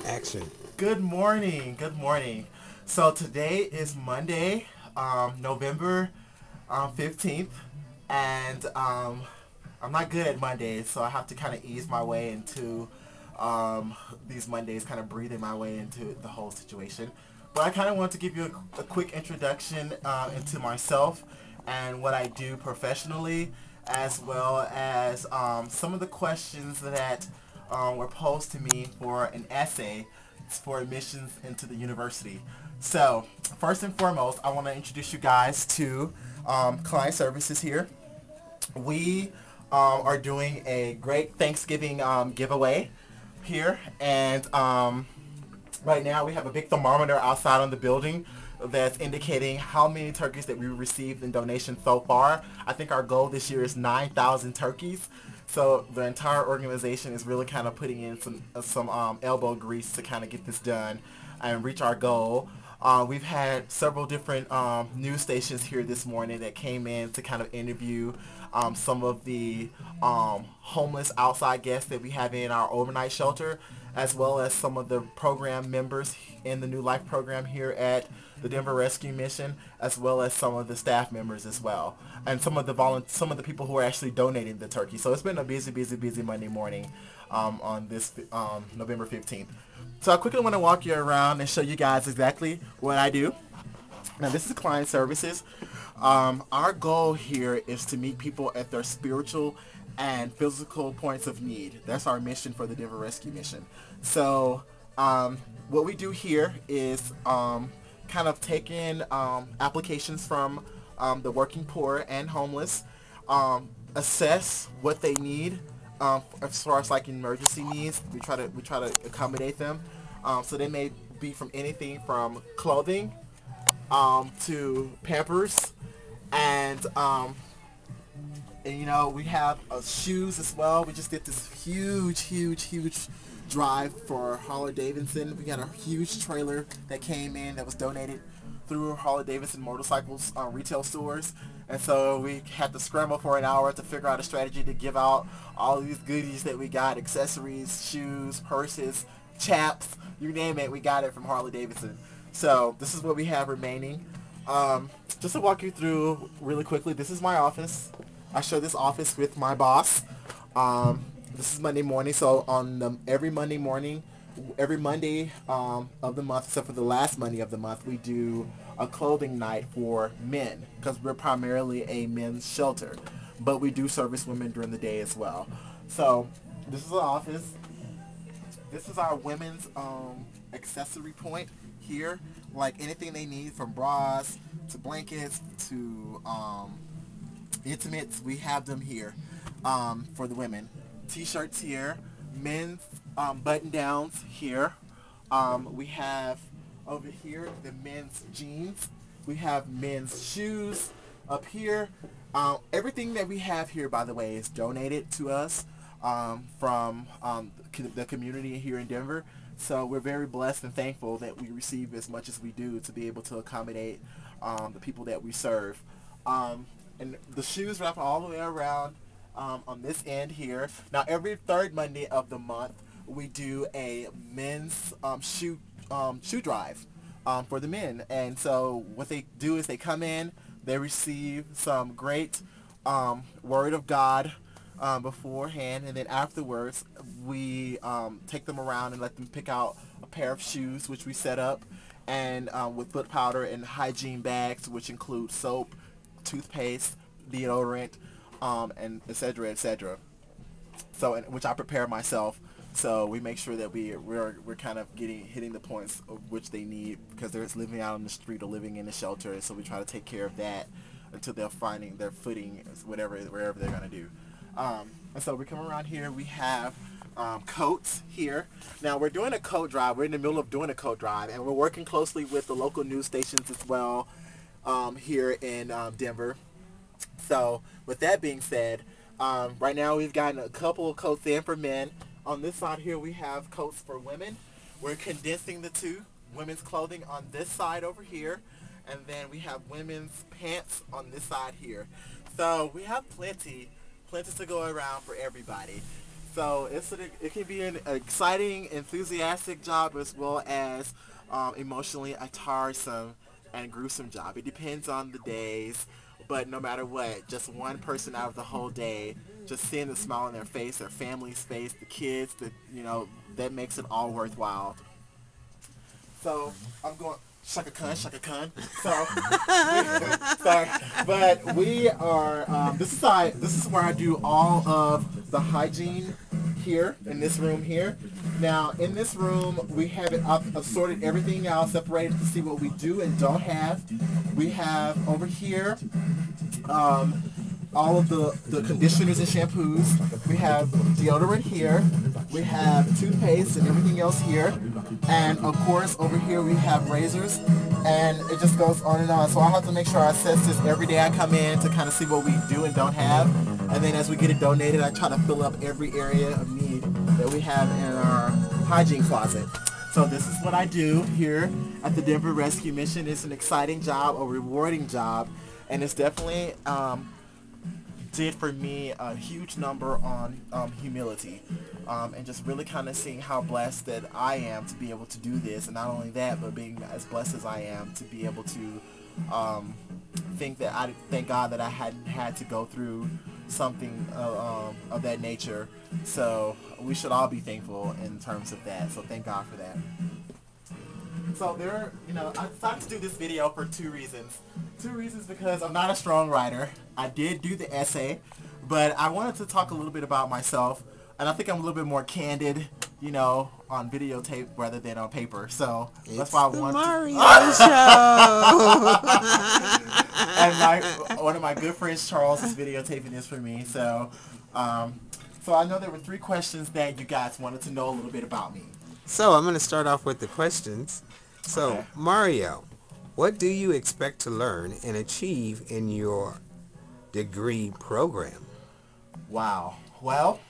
Action. Good morning. Good morning. So today is Monday, November 15th, and I'm not good at Mondays, so I have to kind of ease my way into these Mondays, kind of breathing my way into the whole situation. But I kind of want to give you a quick introduction into myself and what I do professionally, as well as some of the questions that were posed to me for an essay for admissions into the university. So, first and foremost, I want to introduce you guys to client services here. We are doing a great Thanksgiving giveaway here, and right now we have a big thermometer outside on the building that's indicating how many turkeys that we received in donations so far. I think our goal this year is 9,000 turkeys. So the entire organization is really kind of putting in some elbow grease to kind of get this done and reach our goal. We've had several different news stations here this morning that came in to kind of interview some of the homeless outside guests that we have in our overnight shelter, as well as some of the program members in the New Life program here at the Denver Rescue Mission, as well as some of the staff members as well, and some of the people who are actually donating the turkey. So it's been a busy Monday morning on this November 15th. So I quickly want to walk you around and show you guys exactly what I do. Now this is client services. Our goal here is to meet people at their spiritual and physical points of need. That's our mission for the Denver Rescue Mission. So what we do here is kind of take in applications from the working poor and homeless, assess what they need as far as like emergency needs. We try to accommodate them. So they may be from anything from clothing to Pampers, and we have shoes as well. We just did this huge drive for Harley Davidson. We got a huge trailer that came in that was donated through Harley Davidson motorcycles retail stores. And so we had to scramble for an hour to figure out a strategy to give out all these goodies that we got: accessories, shoes, purses, chaps, you name it, we got it from Harley Davidson. So this is what we have remaining. Just to walk you through really quickly, this is my office. I share this office with my boss. This is Monday morning, so on every Monday morning, every Monday of the month, except for the last Monday of the month, we do a clothing night for men because we're primarily a men's shelter, but we do service women during the day as well. So this is the office. This is our women's accessory point here. Like anything they need, from bras to blankets to intimates, we have them here for the women. T-shirts here, men's button downs here. We have over here the men's jeans. We have men's shoes up here. Everything that we have here, by the way, is donated to us from the community here in Denver. So we're very blessed and thankful that we receive as much as we do to be able to accommodate the people that we serve. And the shoes wrap all the way around on this end here. Now every third Monday of the month we do a men's shoe drive for the men. And so what they do is they come in, they receive some great word of God beforehand, and then afterwards we take them around and let them pick out a pair of shoes, which we set up, and with foot powder and hygiene bags, which include soap, toothpaste, deodorant, and etc. etc. So, which I prepare myself. So we make sure that we're kind of hitting the points of which they need, because they're living out on the street or living in a shelter. And so we try to take care of that until they're finding their footing, wherever they're gonna do. And so we come around here. We have coats here. Now we're doing a coat drive. We're in the middle of doing a coat drive, and we're working closely with the local news stations as well here in Denver. So with that being said, right now we've gotten a couple of coats in for men. On this side here we have coats for women. We're condensing the two. Women's clothing on this side over here, and then we have women's pants on this side here. So we have plenty to go around for everybody. So it can be an exciting, enthusiastic job as well as emotionally a tiresome and gruesome job. It depends on the days, but no matter what, just one person out of the whole day, just seeing the smile on their face, their family's face, the kids, that makes it all worthwhile. So I'm going Shaka Khan, Shaka Khan. So sorry, but we are. This is where I do all of the hygiene here in this room here. Now in this room we have it up, sorted everything out, separated to see what we do and don't have. We have over here. All of the conditioners and shampoos. We have deodorant here. We have toothpaste and everything else here. And of course over here we have razors, and it just goes on and on. So I have to make sure I assess this every day I come in to kind of see what we do and don't have. And then as we get it donated, I try to fill up every area of need that we have in our hygiene closet. So this is what I do here at the Denver Rescue Mission. It's an exciting job, a rewarding job, and it's definitely did for me a huge number on humility, and just really kind of seeing how blessed that I am to be able to do this, and not only that, but being as blessed as I am to be able to thank God that I hadn't had to go through something of that nature. So we should all be thankful in terms of that. So thank God for that. So I decided to do this video for two reasons. Two reasons because I'm not a strong writer. I did do the essay, but I wanted to talk a little bit about myself, and I think I'm a little bit more candid, on videotape rather than on paper. So that's why I wanted Mario Show. And one of my good friends, Charles, is videotaping this for me. So, so I know there were 3 questions that you guys wanted to know a little bit about me. So I'm going to start off with the questions. So, Okay. Mario, what do you expect to learn and achieve in your degree program? Wow. Well,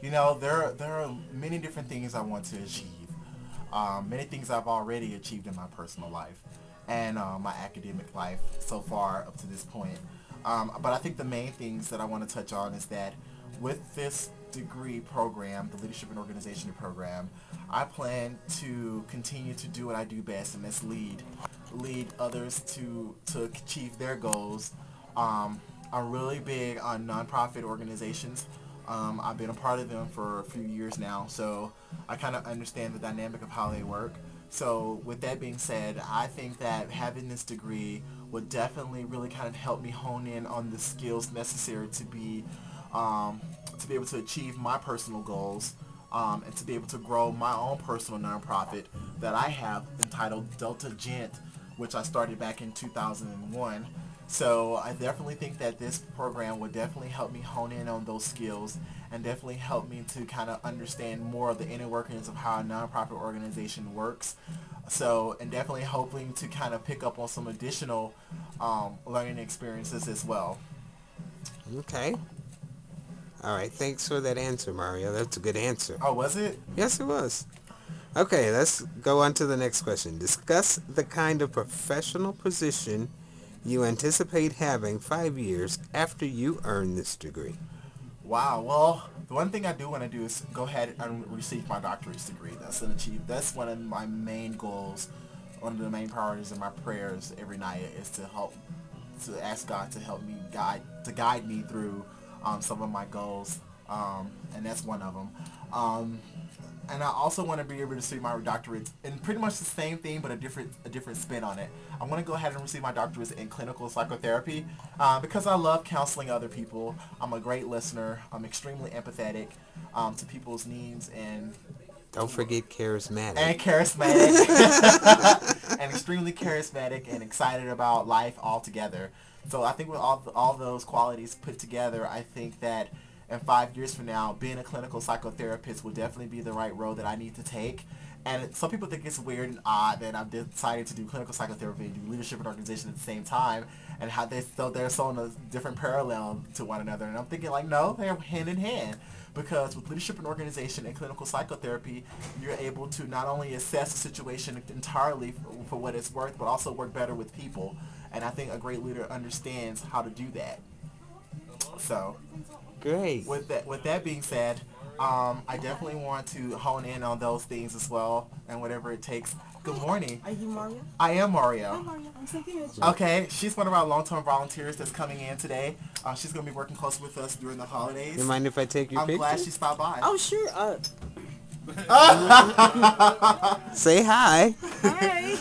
there are many different things I want to achieve. Many things I've already achieved in my personal life and my academic life so far up to this point. But I think the main things that I want to touch on is that with this degree program, the Leadership and Organization program, I plan to continue to do what I do best, and that's lead others to achieve their goals. I'm really big on nonprofit organizations. I've been a part of them for a few years now, so I kind of understand the dynamic of how they work. So with that being said, I think that having this degree would definitely really kind of help me hone in on the skills necessary to be able to achieve my personal goals, and to be able to grow my own personal nonprofit that I have entitled Delta Gent, which I started back in 2001. So I definitely think that this program would definitely help me hone in on those skills and definitely help me to kind of understand more of the inner workings of how a nonprofit organization works. So, and definitely hoping to kind of pick up on some additional learning experiences as well. Okay. All right. Thanks for that answer, Mario. That's a good answer. Oh, was it? Yes, it was. Okay, let's go on to the next question. Discuss the kind of professional position you anticipate having 5 years after you earn this degree. Wow. Well, the one thing I do want to do is go ahead and receive my doctorate degree. That's one of my main goals. One of the main priorities in my prayers every night is to ask God to help me guide me through some of my goals, and that's one of them. And I also want to be able to receive my doctorate in pretty much the same thing, but a different spin on it. I want to go ahead and receive my doctorate in clinical psychotherapy because I love counseling other people. I'm a great listener. I'm extremely empathetic to people's needs, and Don't forget charismatic. and extremely charismatic and excited about life altogether. So I think with all those qualities put together, I think that in 5 years from now, being a clinical psychotherapist will definitely be the right road that I need to take. And some people think it's weird and odd that I've decided to do clinical psychotherapy and do leadership and organization at the same time, and how they're so in a different parallel to one another. And I'm thinking like, no, they're hand in hand. Because with leadership and organization and clinical psychotherapy, you're able to not only assess the situation entirely for what it's worth, but also work better with people. And I think a great leader understands how to do that. So Great. With that being said, I definitely want to hone in on those things as well, and whatever it takes. Good morning. Are you Mario? I am Mario. Hi, Mario. I'm Cynthia Mitchell. Okay, she's one of our long-term volunteers that's coming in today. She's going to be working close with us during the holidays. You mind if I take your I'm picture? glad she stopped by. Oh, sure. Say hi. Hi.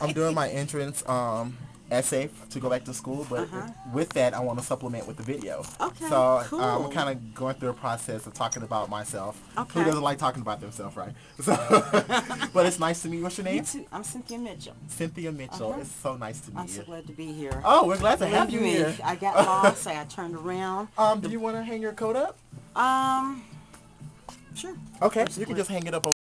I'm doing my entrance essay to go back to school, but with that, I want to supplement with the video. Okay, So cool. I'm kind of going through a process of talking about myself. Okay. Who doesn't like talking about themselves, right? So, but it's nice to meet you. What's your You name? too. I'm Cynthia Mitchell. Cynthia Mitchell. It's so nice to meet I'm you. so glad to be here. Oh, we're glad to have Believe you me, here. I got lost, so I turned around. Do you want to hang your coat up? Sure. Okay, you can just hang it up over